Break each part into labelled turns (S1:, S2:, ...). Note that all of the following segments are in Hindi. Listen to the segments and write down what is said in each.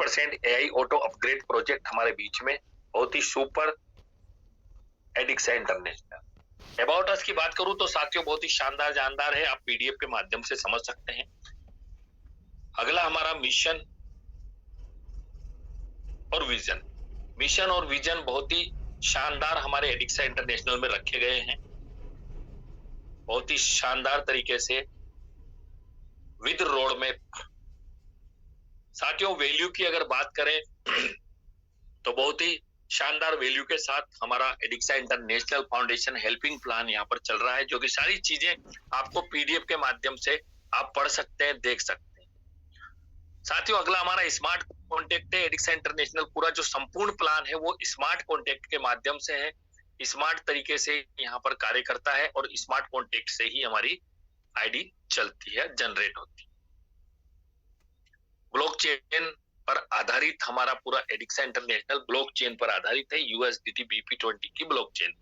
S1: 100% AI ऑटो अपग्रेड प्रोजेक्ट हमारे बीच में, बहुत ही सुपर एडिक्सा इंटरनेशनल। अबाउट अस की बात करूं तो साथियों बहुत ही शानदार जानदार है, आप पीडीएफ के माध्यम से समझ सकते हैं। अगला हमारा मिशन और विजन बहुत ही शानदार हमारे एडिक्सा इंटरनेशनल में रखे गए हैं, बहुत ही शानदार तरीके से विद रोड मैप। साथियों वैल्यू की अगर बात करें तो बहुत ही शानदार वैल्यू के साथ हमारा एडिक्सा इंटरनेशनल फाउंडेशन हेल्पिंग प्लान यहाँ पर चल रहा है, जो कि सारी चीजें आपको पीडीएफ के माध्यम से आप पढ़ सकते हैं, देख सकते हैं। साथियों अगला हमारा स्मार्ट कॉन्टेक्ट है। एडिक्सा इंटरनेशनल पूरा जो संपूर्ण प्लान है वो स्मार्ट कॉन्टेक्ट के माध्यम से है, स्मार्ट तरीके से यहाँ पर कार्य करता है और स्मार्ट कॉन्टेक्ट से ही हमारी आईडी चलती है, जनरेट होती है। ब्लॉकचेन पर आधारित हमारा पूरा एडिक्सा इंटरनेशनल ब्लॉकचेन पर आधारित है, यूएसडीटी BP20 की ब्लॉकचेन।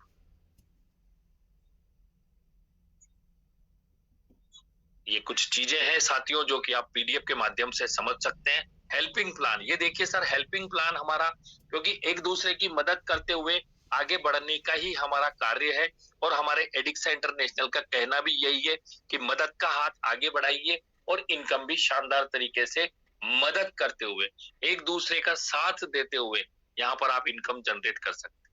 S1: ये कुछ चीजें हैं साथियों जो कि आप पीडीएफ के माध्यम से समझ सकते हैं। हेल्पिंग प्लान, ये देखिए सर, हेल्पिंग प्लान हमारा क्योंकि एक दूसरे की मदद करते हुए आगे बढ़ने का ही हमारा कार्य है, और हमारे एडिक्सा इंटरनेशनल का कहना भी यही है कि मदद का हाथ आगे बढ़ाइए और इनकम भी शानदार तरीके से मदद करते हुए, एक दूसरे का साथ देते हुए यहाँ पर आप इनकम जनरेट कर सकते हैं।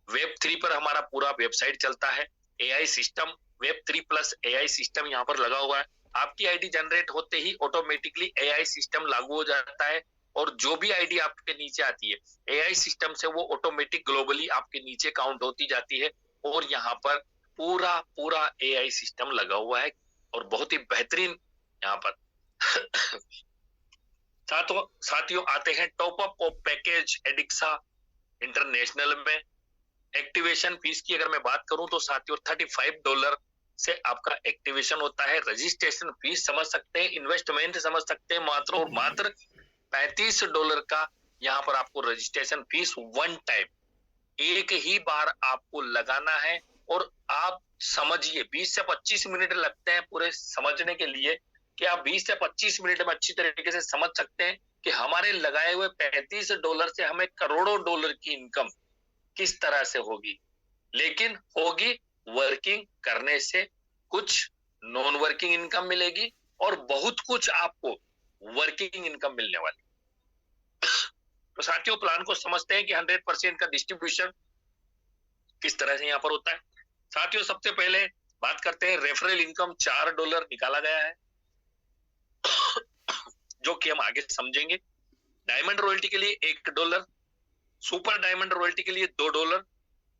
S1: Web3 पर हमारा पूरा वेबसाइट चलता है, AI system Web3 plus AI system यहाँ पर लगा हुआ है। आपकी आईडी जनरेट होते ही ऑटोमेटिकली AI सिस्टम लागू हो जाता है, और जो भी आईडी आपके नीचे आती है AI सिस्टम से वो ऑटोमेटिक ग्लोबली आपके नीचे काउंट होती जाती है, और यहाँ पर पूरा AI सिस्टम लगा हुआ है और बहुत ही बेहतरीन यहाँ पर साथियों आते हैं टॉप अप ऑफ पैकेज एडिक्सा इंटरनेशनल में। एक्टिवेशन फीस की अगर मैं बात करूं तो साथियों $35 से आपका एक्टिवेशन होता है। रजिस्ट्रेशन फीस समझ सकते हैं, इन्वेस्टमेंट समझ सकते हैं, मात्र और मात्र $35 का यहाँ पर आपको रजिस्ट्रेशन फीस वन टाइम, एक ही बार आपको लगाना है। और आप समझिए 20 से 25 मिनट लगते हैं पूरे समझने के लिए, कि आप 20 से 25 मिनट में अच्छी तरीके से समझ सकते हैं कि हमारे लगाए हुए $35 से हमें करोड़ों डॉलर की इनकम किस तरह से होगी। लेकिन होगी वर्किंग करने से, कुछ नॉन वर्किंग इनकम मिलेगी और बहुत कुछ आपको वर्किंग इनकम मिलने वाली। तो साथियों प्लान को समझते हैं कि 100% का डिस्ट्रीब्यूशन किस तरह से यहाँ पर होता है। साथियों सबसे पहले बात करते हैं रेफरल इनकम, $4 निकाला गया है जो कि हम आगे समझेंगे। डायमंड रॉयल्टी के लिए $1, सुपर डायमंड रॉयल्टी के लिए $2,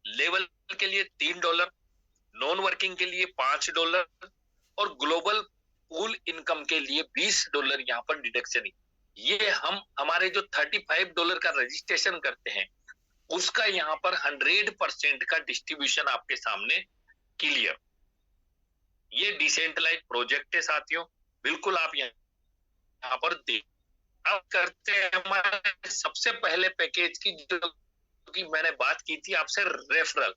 S1: लेवल के लिए $3, नॉन वर्किंग के लिए $5 और ग्लोबल पूल इनकम के लिए $20 यहाँ पर डिडक्शन। ये हम हमारे जो $35 का रजिस्ट्रेशन करते हैं उसका यहाँ पर 100% का डिस्ट्रीब्यूशन आपके सामने क्लियर। ये डिसेंट्रलाइज प्रोजेक्ट है साथियों, बिल्कुल आप यहाँ पर देख। अब करते हैं हमारे सबसे पहले पैकेज की, जो कि मैंने बात की थी आपसे, रेफरल।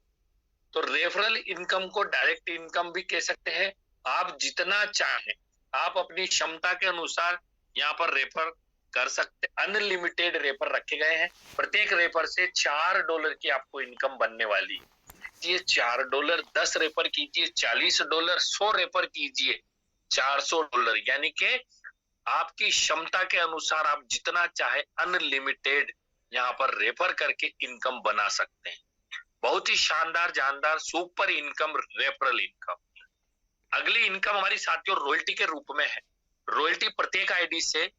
S1: तो रेफरल इनकम को डायरेक्ट इनकम भी कह सकते हैं। आप जितना चाहें आप अपनी क्षमता के अनुसार यहाँ पर रेफर कर सकते। अनलिमिटेड रेफर रखे गए हैं, प्रत्येक रेफर से $4 की आपको इनकम बनने वाली। ये $4, 10 रेफर कीजिए $40, 100 रेफर कीजिए $400, यानी कि आपकी क्षमता के अनुसार आप जितना चाहे अनलिमिटेड यहाँ पर रेफर करके इनकम बना सकते हैं। बहुत ही शानदार जानदार सुपर इनकम, रेफरल इनकम। अगली इनकम हमारी साथियों रॉयल्टी के रूप में है। रॉयल्टी प्रत्येक आईडी से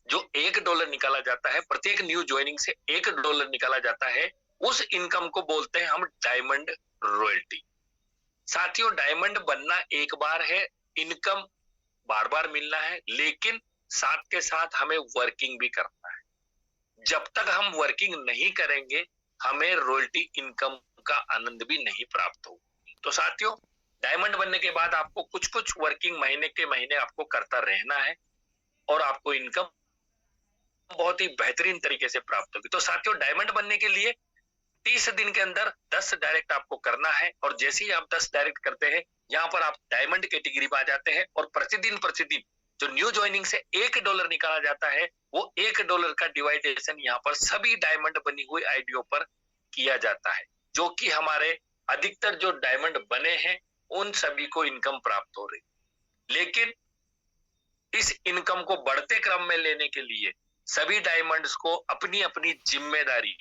S1: जो $1 निकाला जाता है, प्रत्येक न्यू ज्वाइनिंग से $1 निकाला जाता है, उस इनकम को बोलते हैं हम डायमंड रॉयल्टी। साथियों डायमंड बनना एक बार है, इनकम बार बार मिलना है, लेकिन साथ के साथ हमें वर्किंग भी करना है। जब तक हम वर्किंग नहीं करेंगे हमें रॉयल्टी इनकम का आनंद भी नहीं प्राप्त हो। तो साथियों डायमंड बनने के बाद आपको कुछ कुछ वर्किंग महीने के महीने आपको करता रहना है और आपको इनकम बहुत ही बेहतरीन तरीके से प्राप्त होगी। तो साथियों डायमंड बनने के लिए 30 दिन के अंदर 10 डायरेक्ट आपको करना है, और जैसे ही आप 10 डायरेक्ट करते हैं, यहाँ पर आप डायमंड कैटेगरी में आ जाते हैं, और प्रतिदिन प्रतिदिन जो न्यू ज्वाइनिंग से $1 निकाला जाता है, वो $1 का डिवाइडेशन यहाँ पर सभी डायमंड बनी हुई आईडियों पर किया जाता है, जो कि हमारे अधिकतर जो डायमंड बने हैं उन सभी को इनकम प्राप्त हो रही। लेकिन इस इनकम को बढ़ते क्रम में लेने के लिए सभी डायमंड्स को अपनी अपनी जिम्मेदारी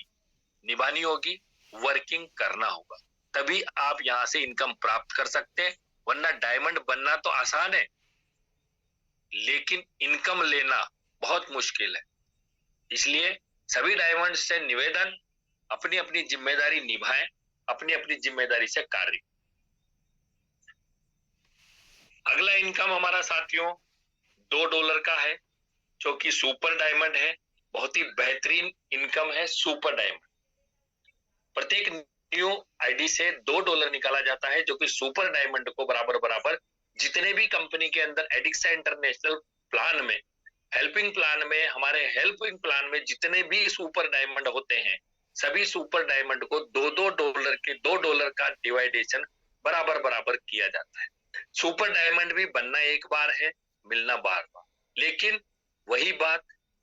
S1: निभानी होगी, वर्किंग करना होगा, तभी आप यहां से इनकम प्राप्त कर सकते हैं। वरना डायमंड बनना तो आसान है, लेकिन इनकम लेना बहुत मुश्किल है। इसलिए सभी डायमंड से निवेदन, अपनी अपनी जिम्मेदारी निभाएं, अपनी अपनी जिम्मेदारी से कार्य। अगला इनकम हमारा साथियों $2 का है, जो कि सुपर डायमंड है। बहुत ही बेहतरीन इनकम है सुपर डायमंड। प्रत्येक न्यू आईडी से $2 निकाला जाता है, जो कि सुपर डायमंड को बराबर बराबर जितने भी कंपनी के अंदर एडिक्सा इंटरनेशनल प्लान में, हेल्पिंग प्लान में, हमारे हेल्पिंग प्लान में जितने भी सुपर डायमंड होते हैं, सभी सुपर डायमंड को $2 के $2 का डिवाइडेशन बराबर बराबर किया जाता है। सुपर डायमंड भी बनना एक बार है, मिलना बार बार। लेकिन वही बात,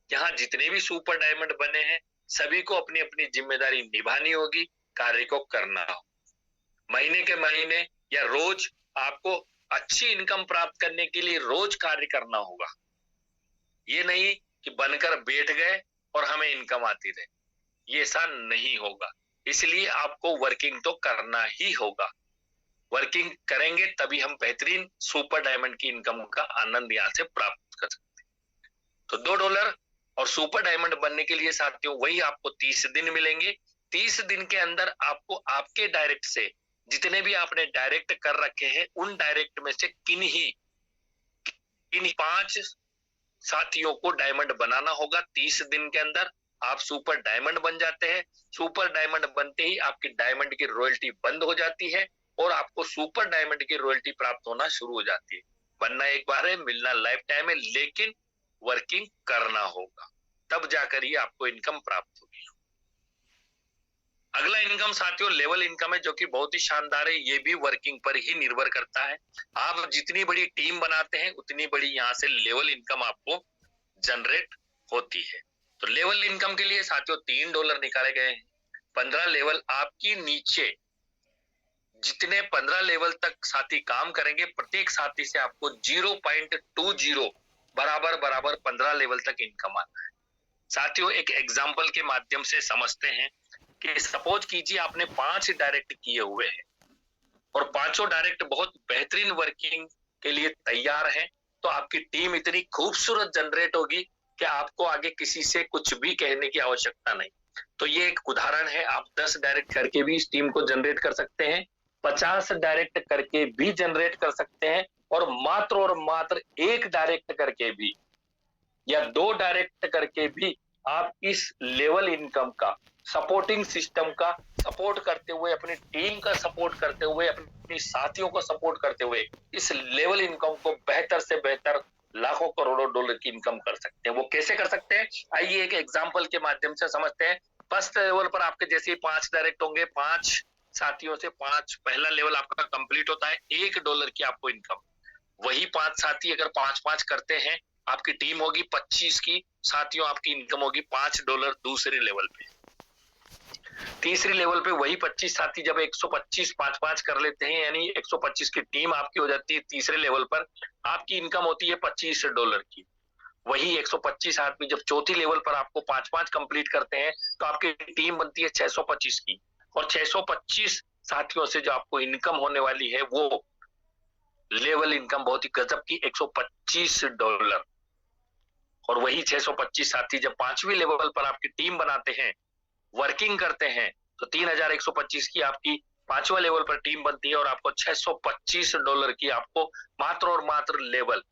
S1: यहाँ जितने भी सुपर डायमंड बने हैं सभी को अपनी अपनी जिम्मेदारी निभानी होगी, कार्य को करना हो। महीने के महीने या रोज आपको अच्छी इनकम प्राप्त करने के लिए रोज कार्य करना होगा। ये नहीं कि बनकर बैठ गए और हमें इनकम आती रहे, ये ऐसा नहीं होगा। इसलिए आपको वर्किंग तो करना ही होगा। वर्किंग करेंगे तभी हम बेहतरीन सुपर डायमंड की इनकम का आनंद यहाँ से प्राप्त कर सकते हैं। तो $2 और सुपर डायमंड बनने के लिए साथियों वही आपको 30 दिन मिलेंगे। 30 दिन के अंदर आपको आपके डायरेक्ट से जितने भी आपने डायरेक्ट कर रखे हैं, उन डायरेक्ट में से किन्हीं 5 साथियों को डायमंड बनाना होगा। 30 दिन के अंदर आप सुपर डायमंड बन जाते हैं। सुपर डायमंड बनते ही आपकी डायमंड की रॉयल्टी बंद हो जाती है और आपको सुपर डायमंड की रॉयल्टी प्राप्त होना शुरू हो जाती है। बनना एक बार है, मिलना लाइफ टाइम है, लेकिन वर्किंग करना होगा, तब जाकर ही आपको इनकम प्राप्त होगी। अगला इनकम साथियों लेवल इनकम है, जो कि बहुत ही शानदार है। ये भी वर्किंग पर ही निर्भर करता है। आप जितनी बड़ी टीम बनाते हैं उतनी बड़ी यहाँ से लेवल इनकम आपको जनरेट होती है। तो लेवल इनकम के लिए साथियों $3 निकाले गए हैं। 15 लेवल आपकी नीचे जितने 15 लेवल तक साथी काम करेंगे, प्रत्येक साथी से आपको 0.20 बराबर बराबर 15 लेवल तक इनकम आना है। साथियों एक एग्जाम्पल के माध्यम से समझते हैं कि सपोज कीजिए आपने 5 डायरेक्ट किए हुए हैं और 5 डायरेक्ट बहुत बेहतरीन वर्किंग के लिए तैयार हैं, तो आपकी टीम इतनी खूबसूरत जनरेट होगी कि आपको आगे किसी से कुछ भी कहने की आवश्यकता नहीं। तो ये एक उदाहरण है। आप 10 डायरेक्ट करके भी इस टीम को जनरेट कर सकते हैं, 50 डायरेक्ट करके भी जनरेट कर सकते हैं, और मात्र 1 डायरेक्ट करके भी या 2 डायरेक्ट करके भी आप इस लेवल इनकम का सपोर्टिंग सिस्टम का सपोर्ट करते हुए, अपनी टीम का सपोर्ट करते हुए, अपने साथियों को सपोर्ट करते हुए इस लेवल इनकम को बेहतर से बेहतर लाखों करोड़ों डॉलर की इनकम कर सकते हैं। वो कैसे कर सकते हैं, आइए एक एग्जांपल के माध्यम से समझते हैं। फर्स्ट लेवल पर आपके जैसे ही 5 डायरेक्ट होंगे, 5 साथियों से 5 पहला लेवल आपका कंप्लीट होता है, $1 की आपको इनकम। वही 5 साथी अगर 5-5 करते हैं, आपकी टीम होगी 25 की, साथियों आपकी इनकम होगी $5 दूसरे लेवल पे। तीसरी लेवल पे वही 25 साथी जब 125 5-5 कर लेते हैं, यानी 125 की टीम आपकी हो जाती है। तीसरे लेवल पर आपकी इनकम होती है $25 की। वही 125 आदमी जब चौथी लेवल पर आपको 5-5 कंप्लीट करते हैं, तो आपकी टीम बनती है 625 की, और 625 साथियों से जो आपको इनकम होने वाली है वो लेवल इनकम बहुत ही गजब की $125। और वही 625 साथी जब 5वीं लेवल पर आपकी टीम बनाते हैं, वर्किंग करते हैं, तो $3125 की आपकी 5वां लेवल पर टीम बनती है और आपको $625 की आपको मात्र और मात्र लेवल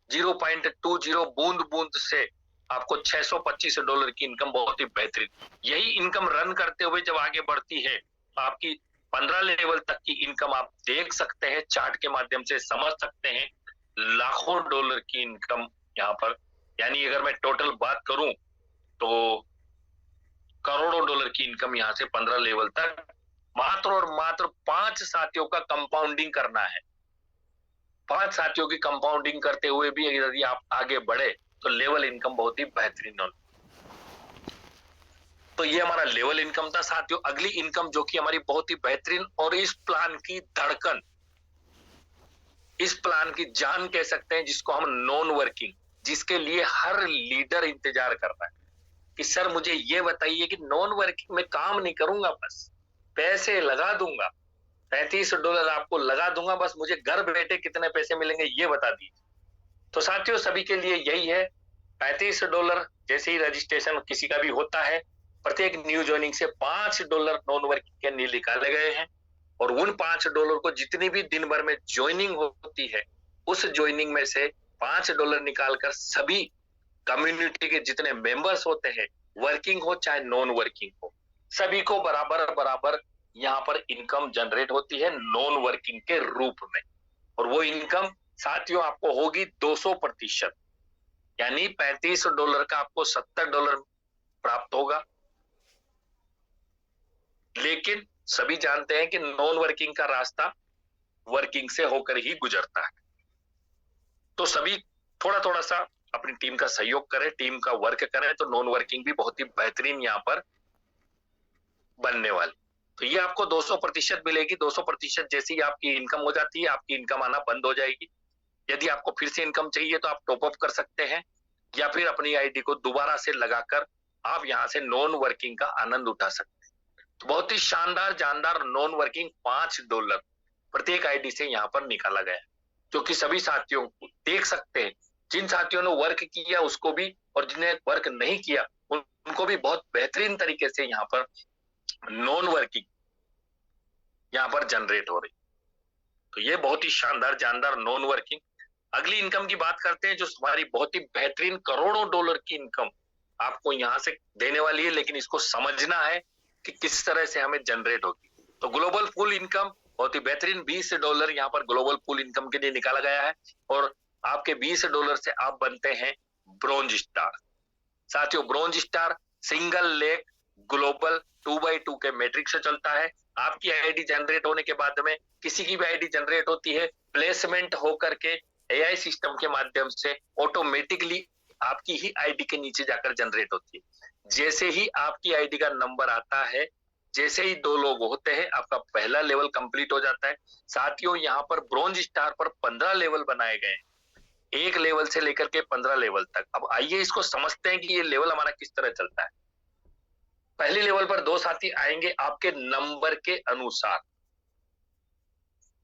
S1: 0.20 बूंद बूंद से आपको $625 की इनकम बहुत ही बेहतरीन। यही इनकम रन करते हुए जब आगे बढ़ती है, आपकी 15 लेवल तक की इनकम आप देख सकते हैं, चार्ट के माध्यम से समझ सकते हैं, लाखों डॉलर की इनकम यहाँ पर। यानी अगर मैं टोटल बात करूं तो करोड़ों डॉलर की इनकम यहाँ से 15 लेवल तक मात्र और मात्र 5 साथियों का कंपाउंडिंग करना है। 5 साथियों की कंपाउंडिंग करते हुए भी यदि आप आगे बढ़े तो लेवल इनकम बहुत ही बेहतरीन होगी। तो ये हमारा लेवल इनकम था साथियों। अगली इनकम जो कि हमारी बहुत ही बेहतरीन और इस प्लान की धड़कन, इस प्लान की जान कह सकते हैं, जिसको हम नॉन वर्किंग, जिसके लिए हर लीडर इंतजार कर रहा है कि सर मुझे ये बताइए कि नॉन वर्किंग में काम नहीं करूंगा, बस पैसे लगा दूंगा, $35 आपको लगा दूंगा, बस मुझे घर बैठे कितने पैसे मिलेंगे ये बता दीजिए। तो साथियों सभी के लिए यही है, $35 जैसे ही रजिस्ट्रेशन किसी का भी होता है, प्रत्येक न्यू ज्वाइनिंग से $5 नॉन वर्किंग के लिए निकाले गए हैं और उन $5 को जितनी भी दिन भर में ज्वाइनिंग होती है उस ज्वाइनिंग में से $5 निकालकर सभी कम्युनिटी के जितने मेंबर्स होते हैं, वर्किंग हो चाहे नॉन वर्किंग हो, सभी को बराबर बराबर यहाँ पर इनकम जनरेट होती है नॉन वर्किंग के रूप में। और वो इनकम साथियों आपको होगी 200%, यानी $35 का आपको $70 प्राप्त होगा। लेकिन सभी जानते हैं कि नॉन वर्किंग का रास्ता वर्किंग से होकर ही गुजरता है। तो सभी थोड़ा थोड़ा सा अपनी टीम का सहयोग करें, टीम का वर्क करें, तो नॉन वर्किंग भी बहुत ही बेहतरीन यहाँ पर बनने वाली। तो ये आपको 200% मिलेगी। 200% जैसे ही आपकी इनकम हो जाती है, आपकी इनकम आना बंद हो जाएगी। यदि आपको फिर से इनकम चाहिए तो आप टॉप अप कर सकते हैं या फिर अपनी आईडी को दोबारा से लगाकर आप यहाँ से नॉन वर्किंग का आनंद उठा सकते हैं। तो बहुत ही शानदार जानदार नॉन वर्किंग $5 प्रत्येक आईडी से यहाँ पर निकाला गया है, जो कि सभी साथियों को देख सकते हैं। जिन साथियों ने वर्क किया उसको भी, और जिन्हें वर्क नहीं किया उनको भी बहुत बेहतरीन तरीके से यहाँ पर नॉन वर्किंग यहाँ पर जनरेट हो रही। तो ये बहुत ही शानदार जानदार नॉन वर्किंग। अगली इनकम की बात करते हैं, जो हमारी बहुत ही बेहतरीन करोड़ों डॉलर की इनकम आपको यहाँ से देने वाली है, लेकिन इसको समझना है कि किस तरह से हमें जनरेट होगी। तो ग्लोबल पूल इनकम बहुत ही बेहतरीन $20 यहाँ पर ग्लोबल पूल इनकम के लिए निकाला गया है और आपके $20 से आप बनते हैं ब्रोंज स्टार। साथियों bronze star single leg global 2x2 के मैट्रिक्स से चलता है। आपकी आईडी जनरेट होने के बाद में किसी की भी आईडी जनरेट होती है, प्लेसमेंट होकर के एआई सिस्टम के माध्यम से ऑटोमेटिकली आपकी ही आईडी के नीचे जाकर जनरेट होती है। जैसे ही आपकी आईडी का नंबर आता है, जैसे ही 2 लोग होते हैं, आपका पहला लेवल कंप्लीट हो जाता है। साथियों यहाँ पर ब्रोंज स्टार पर 15 लेवल बनाए गए हैं, 1 लेवल से लेकर के 15 लेवल तक। अब आइए इसको समझते हैं कि ये लेवल हमारा किस तरह चलता है। पहले लेवल पर 2 साथी आएंगे, आपके नंबर के अनुसार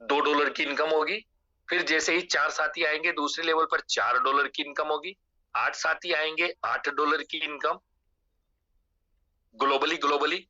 S1: $2 की इनकम होगी। फिर जैसे ही 4 साथी आएंगे दूसरे लेवल पर $4 की इनकम होगी। 8 साथी आएंगे $8 की इनकम ग्लोबली।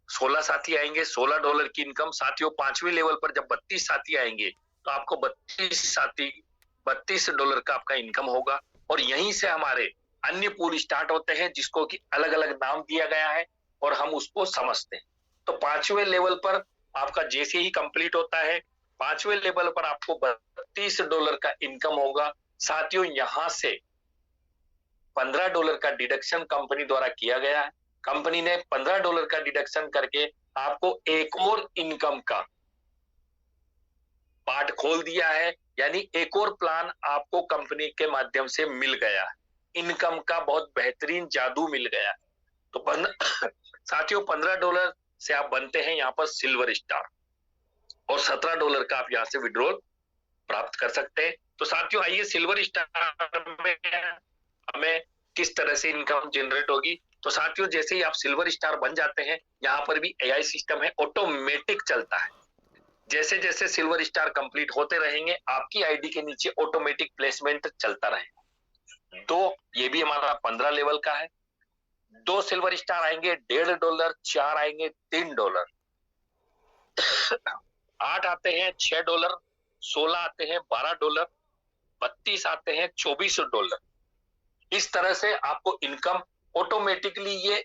S1: 16 साथी आएंगे $16 की इनकम। साथियों 5वें लेवल पर जब 32 साथी आएंगे तो आपको $32 का आपका इनकम होगा। और यहीं से हमारे अन्य पूल स्टार्ट होते हैं, जिसको कि अलग अलग नाम दिया गया है और हम उसको समझते हैं। तो 5वें लेवल पर आपका जैसे ही कंप्लीट होता है, 5वें लेवल पर आपको $32 का इनकम होगा। साथियों यहां से $15 का डिडक्शन कंपनी द्वारा किया गया है। कंपनी ने $15 का डिडक्शन करके आपको एक और इनकम का पार्ट खोल दिया है, यानी एक और प्लान आपको कंपनी के माध्यम से मिल गया है। इनकम का बहुत बेहतरीन जादू मिल गया है। तो साथियों $15 से आप बनते हैं यहाँ पर सिल्वर स्टार और $17 का आप यहाँ से विड्रॉल प्राप्त कर सकते हैं। तो साथियों आइए सिल्वर स्टार में हमें किस तरह से इनकम जनरेट होगी। तो साथियों जैसे ही आप सिल्वर स्टार बन जाते हैं, यहाँ पर भी एआई सिस्टम है, ऑटोमेटिक चलता है। जैसे जैसे सिल्वर स्टार कंप्लीट होते रहेंगे, आपकी आईडी के नीचे ऑटोमेटिक प्लेसमेंट चलता रहेगा। तो ये भी हमारा 15 लेवल का है। 2 सिल्वर स्टार आएंगे $1.5, 4 आएंगे $3, 8 आते हैं $6, 16 आते हैं $12, 32 आते हैं $24। इस तरह से आपको इनकम ऑटोमेटिकली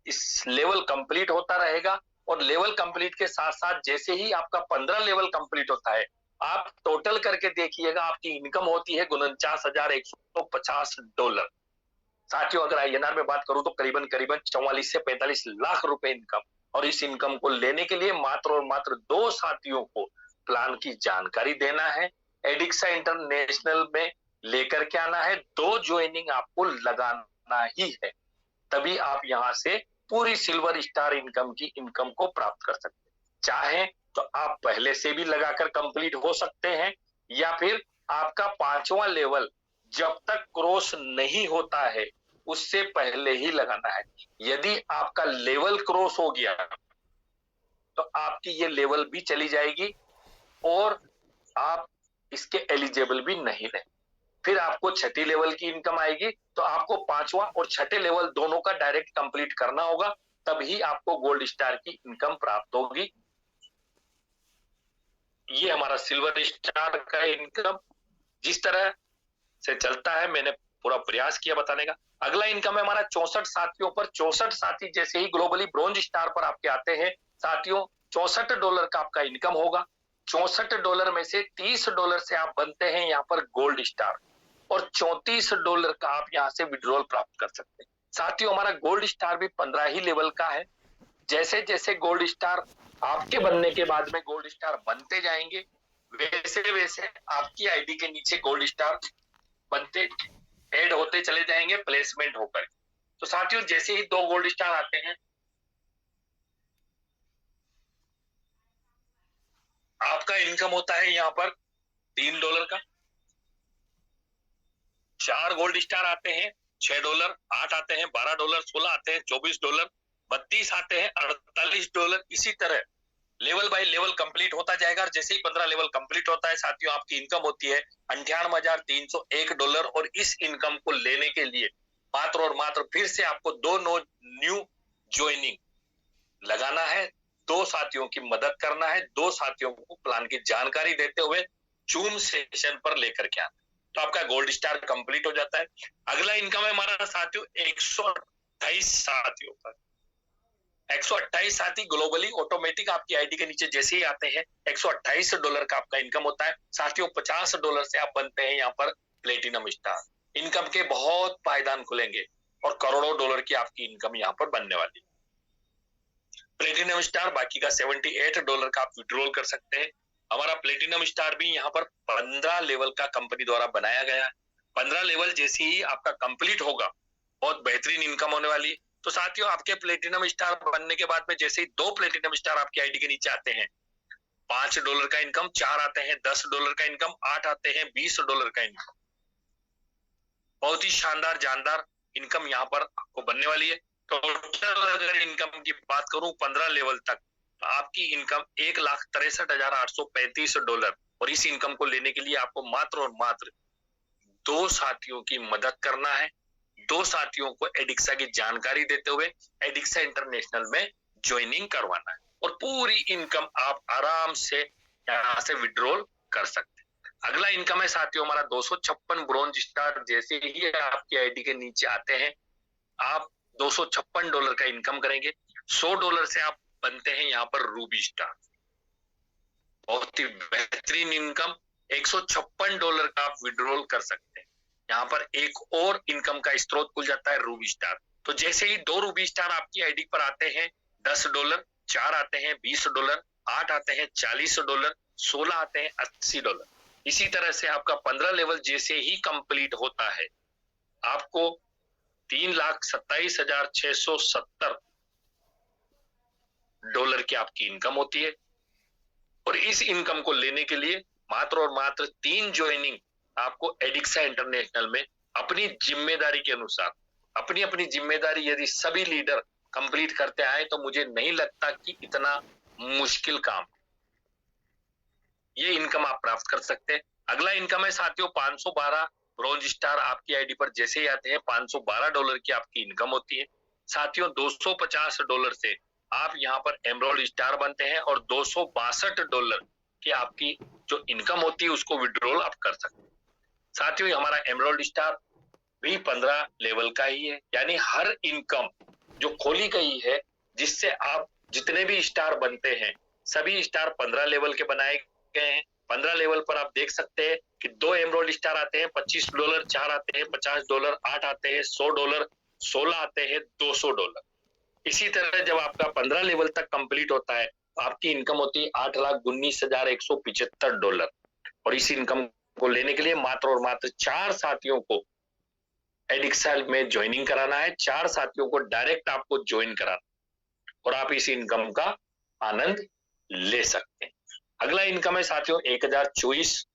S1: इस लेवल कंप्लीट होता रहेगा। और लेवल कंप्लीट के साथ साथ जैसे ही आपका 15 लेवल कंप्लीट होता है, आप टोटल करके देखिएगा आपकी इनकम होती है $49,150। साथियों अगर INR में बात करूं तो करीबन करीबन 44 से 45 लाख रुपए इनकम, और इस इनकम को लेने के लिए मात्र और मात्र 2 साथियों को प्लान की जानकारी देना है, एडिक्सा इंटरनेशनल में लेकर के आना है, 2 ज्वाइनिंग आपको लगाना ही है, तभी आप यहां से पूरी सिल्वर स्टार इनकम की इनकम को प्राप्त कर सकते हैं। चाहे तो आप पहले से भी लगाकर कंप्लीट हो सकते हैं, या फिर आपका 5वां लेवल जब तक क्रॉस नहीं होता है उससे पहले ही लगाना है। यदि आपका लेवल क्रॉस हो गया तो आपकी ये लेवल भी चली जाएगी और आप इसके एलिजिबल भी नहीं रहे। फिर आपको 6ठी लेवल की इनकम आएगी, तो आपको 5वां और 6ठे लेवल दोनों का डायरेक्ट कंप्लीट करना होगा, तभी आपको गोल्ड स्टार की इनकम प्राप्त होगी। ये हमारा सिल्वर स्टार का इनकम जिस तरह से चलता है मैंने पूरा प्रयास किया बताने का। अगला इनकम है हमारा 64 साथियों पर। 64 साथी जैसे ही ग्लोबली ब्रॉन्ज स्टार पर आपके आते हैं साथियों, $64 का आपका इनकम होगा। $64 में से $30 से आप बनते हैं यहाँ पर गोल्ड स्टार, और $34 का आप यहाँ से विड्रॉल प्राप्त कर सकते हैं। साथियों हमारा गोल्ड स्टार भी 15 ही लेवल का है। जैसे जैसे गोल्ड स्टार आपके बनने के बाद में गोल्ड स्टार बनते जाएंगे, वैसे वैसे आपकी आईडी के नीचे गोल्ड स्टार बनते ऐड होते चले जाएंगे प्लेसमेंट होकर। तो साथियों जैसे ही 2 गोल्ड स्टार आते हैं आपका इनकम होता है यहाँ पर $3 का। 4 गोल्ड स्टार आते हैं $6, 8 आते हैं $12, 16 आते हैं $24, 32 आते हैं $48। इसी तरह लेवल बाय लेवल कंप्लीट होता जाएगा, और जैसे ही 15 लेवल कंप्लीट होता है साथियों आपकी इनकम होती है $98,301, और इस इनकम को लेने के लिए मात्र और मात्र फिर से आपको 2 न्यू ज्वाइनिंग लगाना है, 2 साथियों की मदद करना है, 2 साथियों को प्लान की जानकारी देते हुए जूम सेशन पर लेकर के आना, तो आपका गोल्ड स्टार कंप्लीट हो जाता है। अगला इनकम है हमारा साथियों 128 साथियों पर। 128 साथी ग्लोबली ऑटोमेटिक आपकी आईडी के नीचे जैसे ही आते हैं $128 का आपका इनकम होता है। साथियों $50 से आप बनते हैं यहाँ पर प्लेटिनम स्टार। इनकम के बहुत पायदान खुलेंगे और करोड़ों डॉलर की आपकी इनकम यहाँ पर बनने वाली। प्लेटिनम स्टार बाकी का $78 का आप विड्रॉल कर सकते हैं। हमारा प्लेटिनम स्टार भी यहाँ पर 15 लेवल का कंपनी द्वारा बनाया गया है। 15 लेवल जैसे ही आपका कंप्लीट होगा बहुत बेहतरीन इनकम होने वाली है। तो साथियों आपके प्लेटिनम स्टार बनने के बाद में जैसे ही 2 प्लेटिनम स्टार आपकी आईडी के नीचे आते हैं $5 का इनकम, 4 आते हैं $10 का इनकम, 8 आते हैं $20 का इनकम। बहुत ही शानदार जानदार इनकम यहाँ पर आपको बनने वाली है। टोटल अगर इनकम की बात करूं 15 लेवल तक, तो आपकी इनकम $1,63,835, और इस इनकम को लेने के लिए आपको मात्र और मात्र 2 साथियों की मदद करना है, 2 साथियों को एडिक्सा की जानकारी देते हुए एडिक्सा इंटरनेशनल में ज्वाइनिंग करवाना है, और पूरी इनकम आप आराम से यहाँ से विड्रॉल कर सकते हैं। अगला इनकम है साथियों हमारा 256 ब्रॉन्ज स्टार। जैसे ही आपकी आईडी के नीचे आते हैं आप $256 का इनकम करेंगे। $100 से आप बनते हैं यहाँ पर रूबी स्टार। बहुत ही बेहतरीन इनकम, $156 का आप विड्रॉल कर सकते हैं। यहाँ पर एक और इनकम का स्रोत खुल जाता है रूबी स्टार। तो जैसे ही 2 रूबी स्टार आपकी आईडी पर आते हैं $10, 4 आते हैं $20, 8 आते हैं $40, 16 आते हैं $80। इसी तरह से आपका 15 लेवल जैसे ही कंप्लीट होता है आपको $3,27,670 की आपकी इनकम होती है, और इस इनकम को लेने के लिए मात्र और मात्र 3 ज्वाइनिंग आपको एडिक्सा इंटरनेशनल में अपनी जिम्मेदारी के अनुसार, अपनी अपनी जिम्मेदारी यदि सभी लीडर कंप्लीट करते आए तो मुझे नहीं लगता कि इतना मुश्किल काम ये इनकम आप प्राप्त कर सकते हैं। अगला इनकम है साथियों 512 ब्रॉन्ज स्टार आपकी आईडी पर जैसे ही आते हैं $512 की आपकी इनकम होती है। साथियों $250 से आप यहाँ पर एमरोल्ड स्टार बनते हैं, और $262 की आपकी जो इनकम होती है उसको विड्रॉल आप कर सकते हैं। साथियों हमारा एमरोल्ड स्टार भी 15 लेवल का ही है, यानी हर इनकम जो खोली गई है जिससे आप जितने भी स्टार बनते हैं सभी स्टार 15 लेवल के बनाए गए हैं। 15 लेवल पर आप देख सकते हैं कि 2 एमराल्ड स्टार आते हैं $25, 4 आते हैं $50, 8 आते हैं $100, 16 आते हैं $200। इसी तरह जब आपका 15 लेवल तक कंप्लीट होता है, आपकी इनकम होती है $8,19,175। और इस इनकम को लेने के लिए मात्र और मात्र 4 साथियों को एडिक्सल में ज्वाइनिंग कराना है, 4 साथियों को डायरेक्ट आपको ज्वाइन कराना और आप इस इनकम का आनंद ले सकते हैं। अगला इनकम है साथियों $1024।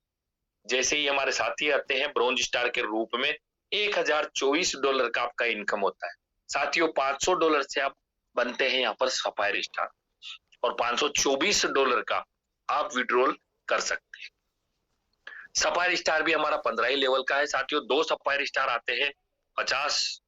S1: जैसे ही हमारे साथी आते हैं ब्रॉन्ज स्टार के रूप में $1024 का आपका इनकम होता है। साथियों $500 से आप बनते हैं यहाँ पर सफायर स्टार और $524 का आप विड्रॉल कर सकते हैं। सफायर स्टार भी हमारा 15 ही लेवल का है साथियों। 2 सफायर स्टार आते हैं $50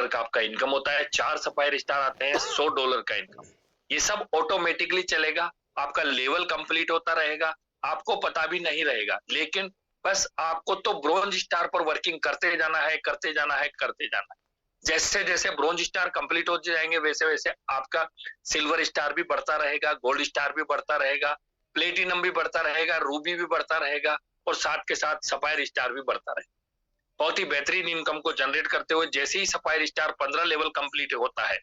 S1: का आपका इनकम होता है। 4 सफायर स्टार आते हैं $100 का इनकम। ये सब ऑटोमेटिकली चलेगा, आपका लेवल कंप्लीट होता रहेगा, आपको पता भी नहीं रहेगा, लेकिन बस आपको तो ब्रॉन्ज स्टार पर वर्किंग करते जाना है, करते जाना है, करते जाना है। जैसे जैसे ब्रॉन्ज स्टार कंप्लीट हो जाएंगे वैसे वैसे आपका सिल्वर स्टार भी बढ़ता रहेगा, गोल्ड स्टार भी बढ़ता रहेगा, प्लेटिनम भी बढ़ता रहेगा, रूबी भी बढ़ता रहेगा और साथ के साथ सफायर स्टार भी बढ़ता रहेगा। बहुत ही बेहतरीन इनकम को जनरेट करते हुए जैसे ही सफायर स्टार 15 लेवल कंप्लीट होता है,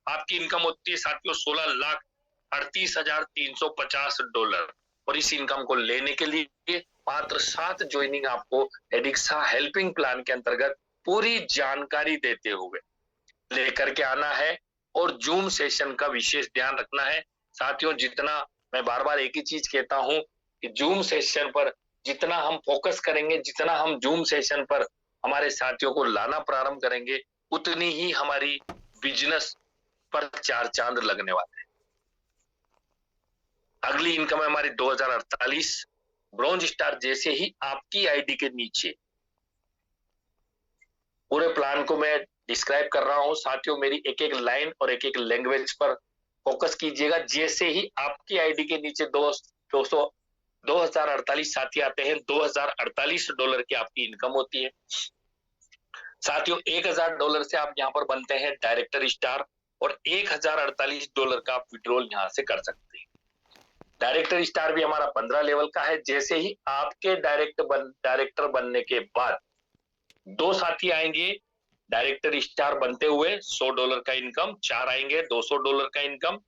S1: आपकी इनकम होती है साथियों $16,38,350। और इस इनकम को लेने के लिए मात्र 7 ज्वाइनिंग आपको एडिक्सा हेल्पिंग प्लान के अंतर्गत पूरी जानकारी देते हुए लेकर के आना है और जूम सेशन का विशेष ध्यान रखना है साथियों। जितना मैं बार बार एक ही चीज कहता हूं कि जूम सेशन पर जितना हम फोकस करेंगे, जितना हम जूम सेशन पर हमारे साथियों को लाना प्रारंभ करेंगे, उतनी ही हमारी बिजनेस पर 4 चांद लगने वाले हैं। अगली इनकम है हमारी 2048 ब्रॉन्ज स्टार। जैसे ही आपकी आईडी के नीचे, पूरे प्लान को मैं डिस्क्राइब कर रहा हूं साथियों, मेरी एक एक लाइन और एक एक लैंग्वेज पर फोकस कीजिएगा। जैसे ही आपकी आईडी के नीचे 2048 साथी आते हैं, $2048 की आपकी इनकम होती है साथियों। $1000 से आप यहाँ पर बनते हैं डायरेक्टर स्टार और $1048 का आप विड्रॉल यहाँ से कर सकते हैं। डायरेक्टर स्टार भी हमारा 15 लेवल का है। जैसे ही आपके डायरेक्टर बनने के बाद 2 साथी आएंगे डायरेक्टर स्टार बनते हुए $100 का इनकम, 4 आएंगे $200 का इनकम,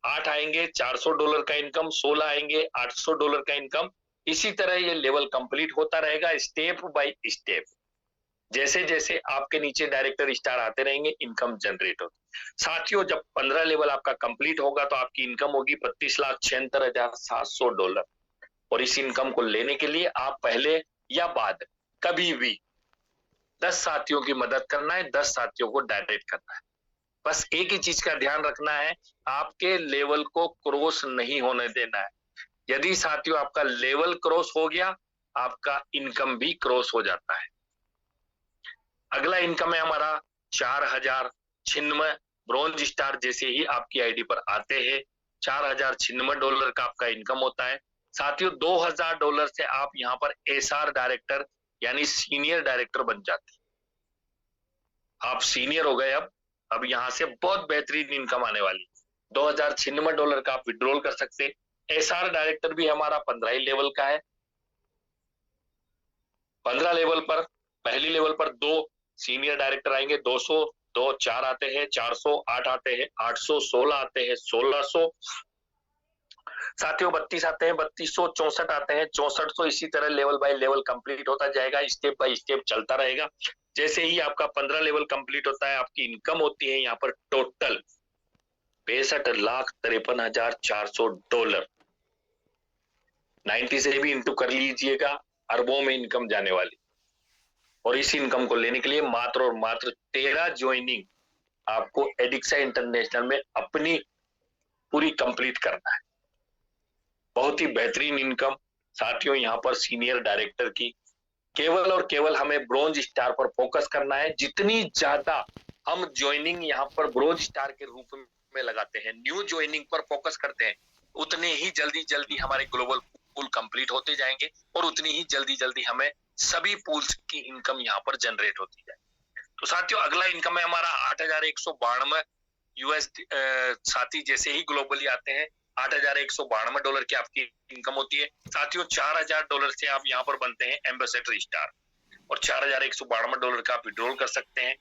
S1: 8 आएंगे $400 का इनकम, 16 आएंगे $800 का इनकम। इसी तरह ये लेवल कंप्लीट होता रहेगा स्टेप बाय स्टेप। जैसे जैसे आपके नीचे डायरेक्टर स्टार आते रहेंगे इनकम जनरेट होगी साथियों। जब 15 लेवल आपका कंप्लीट होगा तो आपकी इनकम होगी $32,76,700। और इस इनकम को लेने के लिए आप पहले या बाद कभी भी 10 साथियों की मदद करना है, 10 साथियों को डायरेक्ट करना है। बस एक ही चीज का ध्यान रखना है, आपके लेवल को क्रॉस नहीं होने देना है। यदि साथियों आपका लेवल क्रॉस हो गया, आपका इनकम भी क्रॉस हो जाता है। अगला इनकम है हमारा 4096 ब्रॉन्ज स्टार। जैसे ही आपकी आईडी पर आते हैं $4096 का आपका इनकम होता है साथियों। $2000 से आप यहाँ पर एसआर डायरेक्टर यानी सीनियर डायरेक्टर बन जाते हैं। आप सीनियर हो गए। अब यहाँ से बहुत बेहतरीन इनकम आने वाली। $2096 का आप विड्रॉल कर सकते हैं। एसआर डायरेक्टर भी हमारा 15 लेवल का है। 15 लेवल पर पहली लेवल पर 2 सीनियर डायरेक्टर आएंगे, 200, 2 4 आते हैं, 400, 8 आते हैं, 800, 16 आते हैं, 1600 साथियों, 32 आते हैं, 3200, 64 आते हैं, 6400। इसी तरह लेवल बाय लेवल कंप्लीट होता जाएगा, स्टेप बाय स्टेप चलता रहेगा। जैसे ही आपका 15 लेवल कंप्लीट होता है, आपकी इनकम होती है यहाँ पर टोटल $65,53,400। 90 से भी इंटू कर लीजिएगा, अरबों में इनकम जाने वाली। और इस इनकम को लेने के लिए मात्र और मात्र 13 ज्वाइनिंग आपको एडिक्सा इंटरनेशनल में अपनी पूरी कंप्लीट करना है। बहुत ही बेहतरीन इनकम साथियों यहाँ पर सीनियर डायरेक्टर की। केवल और केवल हमें ब्रॉन्ज स्टार पर फोकस करना है। जितनी ज्यादा हम ज्वाइनिंग यहाँ पर ब्रॉन्ज स्टार के रूप में लगाते हैं, न्यू ज्वाइनिंग पर फोकस करते हैं, उतने ही जल्दी जल्दी हमारे ग्लोबल पूल कंप्लीट होते जाएंगे और उतनी ही जल्दी जल्दी हमें सभी पूल्स की इनकम यहाँ पर जनरेट होती है। तो साथियों अगला इनकम है हमारा 8192 यूएस साथी। जैसे ही ग्लोबली आते हैं $8,192 की आपकी इनकम होती है। साथियों $4,000 से आप यहाँ पर बनते हैं एम्बेसडर स्टार और $4,192 का आप विड्रॉल कर सकते हैं।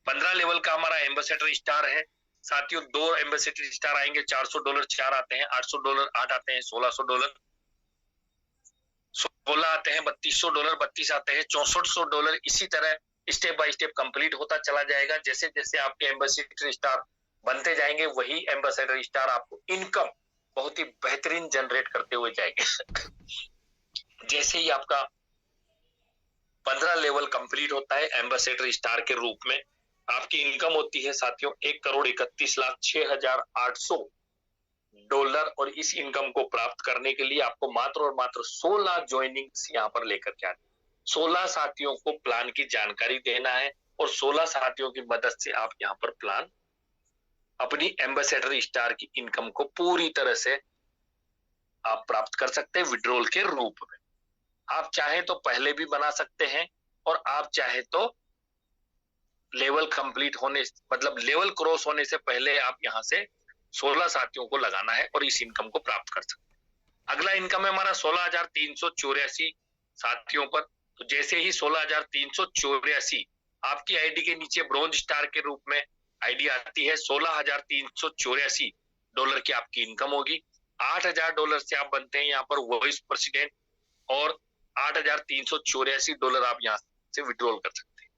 S1: 15 लेवल का हमारा एम्बेसडर स्टार है। साथियों 2 एम्बेसडर स्टार आएंगे, $400 4 आते हैं, $800 8 आते हैं, $1,600 16 आते हैं, $3,200 32 आते हैं, $6,400। इसी तरह स्टेप बाय स्टेप कंप्लीट होता चला जाएगा। जैसे जैसे आपके एम्बेसडर स्टार बनते जाएंगे वही एम्बेसडर स्टार आपको इनकम बहुत ही बेहतरीन जनरेट करते हुए जाएंगे। जैसे ही आपका 15 लेवल कंप्लीट होता है एम्बेसडर स्टार के रूप में, आपकी इनकम होती है साथियों $1,31,06,800। और इस इनकम को प्राप्त करने के लिए आपको मात्र और मात्र 16 ज्वाइनिंग्स यहाँ पर लेकर के आने, 16 साथियों को प्लान की जानकारी देना है और 16 साथियों की मदद से आप यहाँ पर प्लान अपनी एम्बेसडर स्टार की इनकम को पूरी तरह से आप प्राप्त कर सकते हैं विड्रॉल के रूप में। आप चाहे तो पहले भी बना सकते हैं और आप चाहे तो लेवल कंप्लीट होने मतलब लेवल क्रॉस होने से पहले आप यहाँ से 16 साथियों को लगाना है और इस इनकम को प्राप्त कर सकते हैं। अगला इनकम है हमारा 16,384 साथियों पर। तो जैसे ही 16,384 आपकी आईडी के नीचे ब्रॉन्ज स्टार के रूप में आईडी आती है, $16,384 की आपकी इनकम होगी। $8,000 से आप बनते हैं यहाँ पर वाइस प्रेसिडेंट और $8,384 आप यहाँ से विड्रॉल कर सकते हैं।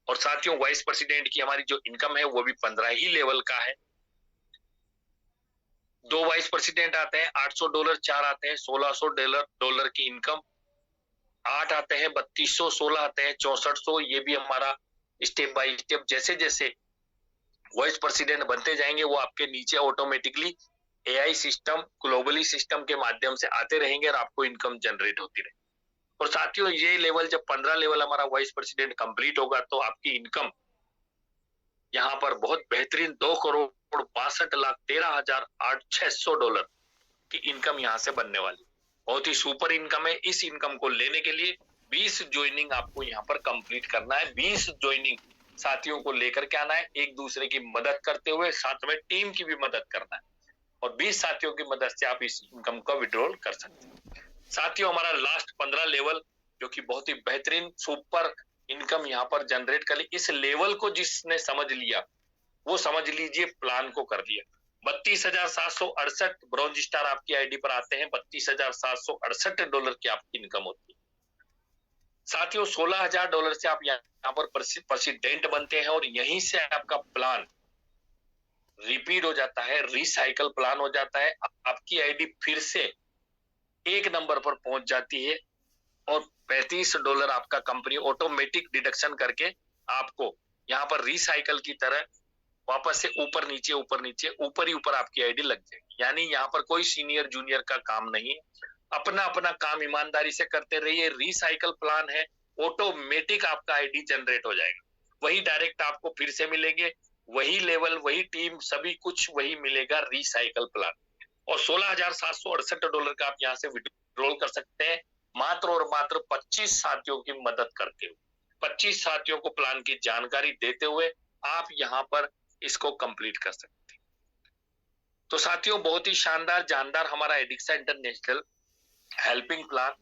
S1: और साथियों वाइस प्रेसिडेंट की हमारी जो इनकम है वो भी 15 ही लेवल का है। 2 वाइस प्रेसिडेंट आते हैं, $800 4 आते हैं, $1,600 की इनकम, 8 आते हैं, 3200, 16 आते हैं, 6400। ये भी हमारा स्टेप बाय स्टेप जैसे जैसे वाइस प्रेसिडेंट बनते जाएंगे वो आपके नीचे automatically AI system globally system के माध्यम से आते रहेंगे और आपको इनकम जनरेट होती रहेगी। और साथियों ये लेवल जब 15 लेवल हमारा वाइस प्रेसिडेंट कंप्लीट होगा तो आपकी इनकम यहाँ पर बहुत बेहतरीन $2,62,13,600 की इनकम यहाँ से बनने वाली, बहुत ही सुपर इनकम है। इस इनकम को लेने के लिए 20 ज्वाइनिंग आपको यहाँ पर कंप्लीट करना है। 20 ज्वाइनिंग साथियों को लेकर के आना है, एक दूसरे की मदद करते हुए, साथ में टीम की भी मदद करना है और 20 साथियों की मदद से आप इस इनकम का विड्रॉल कर सकते हैं। साथियों हमारा लास्ट 15 लेवल जो कि बहुत ही बेहतरीन सुपर इनकम यहाँ पर जनरेट कर ली। इस लेवल को जिसने समझ लिया वो समझ लीजिए प्लान को कर लिया। $32,768 ब्रॉन्ज स्टार आपकी आईडी पर आते हैं, $32,768 की आपकी इनकम होती है। साथियों $16,000 से आप यहाँ पर प्रेसिडेंट बनते हैं और यहीं से आपका प्लान रिपीट हो जाता है, रिसाइकल प्लान हो जाता है। आपकी आईडी फिर से 1 नंबर पर पहुंच जाती है और $35 आपका कंपनी ऑटोमेटिक डिडक्शन करके आपको यहाँ पर रिसाइकल की तरह वापस से ऊपर नीचे ऊपर ही ऊपर आपकी आईडी लग जाएगी। यानी यहाँ पर कोई सीनियर जूनियर का काम नहीं है, अपना अपना काम ईमानदारी से करते रहिए। रिसाइकल प्लान है, ऑटोमेटिक आपका आईडी जनरेट हो जाएगा, वही डायरेक्ट आपको फिर से मिलेंगे, वही लेवल वही टीम सभी कुछ वही मिलेगा रिसाइकल प्लान। और $16,768 का आप यहाँ से विड्रॉल कर सकते हैं मात्र और मात्र 25 साथियों की मदद करते हुए, 25 साथियों को प्लान की जानकारी देते हुए आप यहाँ पर इसको कंप्लीट कर सकते हैं। तो साथियों बहुत ही शानदार जानदार हमारा एडिक्सा इंटरनेशनल हेल्पिंग प्लान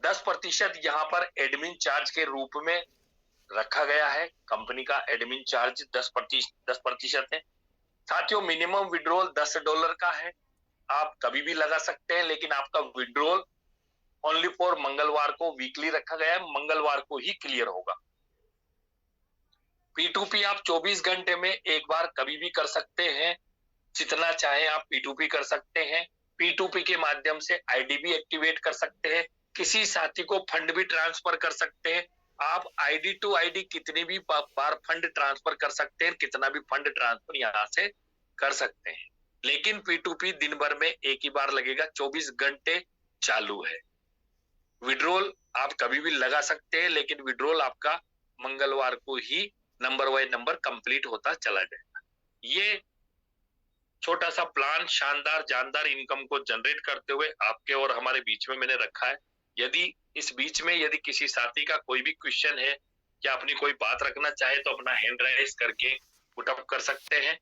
S1: 10% यहाँ पर एडमिन चार्ज के रूप में रखा गया है। कंपनी का एडमिन चार्ज 10% है। साथियों मिनिमम विड्रॉल $10 का है, आप कभी भी लगा सकते हैं, लेकिन आपका विड्रॉल ओनली फॉर मंगलवार को वीकली रखा गया है, मंगलवार को ही क्लियर होगा। P2P आप 24 घंटे में एक बार कभी भी कर सकते हैं, जितना चाहे आप P2P कर सकते हैं। P2P के माध्यम से आईडी भी एक्टिवेट कर सकते हैं, किसी साथी को फंड भी ट्रांसफर कर सकते हैं। आप आईडी टू आईडी कितनी भी बार फंड ट्रांसफर कर सकते हैं, कितना भी फंड ट्रांसफर यहाँ से कर सकते हैं। लेकिन P2P दिन भर में एक ही बार लगेगा, 24 घंटे चालू है। विड्रॉल आप कभी भी लगा सकते हैं, लेकिन विड्रॉल आपका मंगलवार को ही नंबर वाइज नंबर कंप्लीट होता चला जाएगा। ये छोटा सा प्लान शानदार जानदार इनकम को जनरेट करते हुए आपके और हमारे बीच में मैंने रखा है। यदि इस बीच में यदि किसी साथी का कोई भी क्वेश्चन है या अपनी कोई बात रखना चाहे तो अपना हैंड राइज करके पुट अप कर सकते हैं।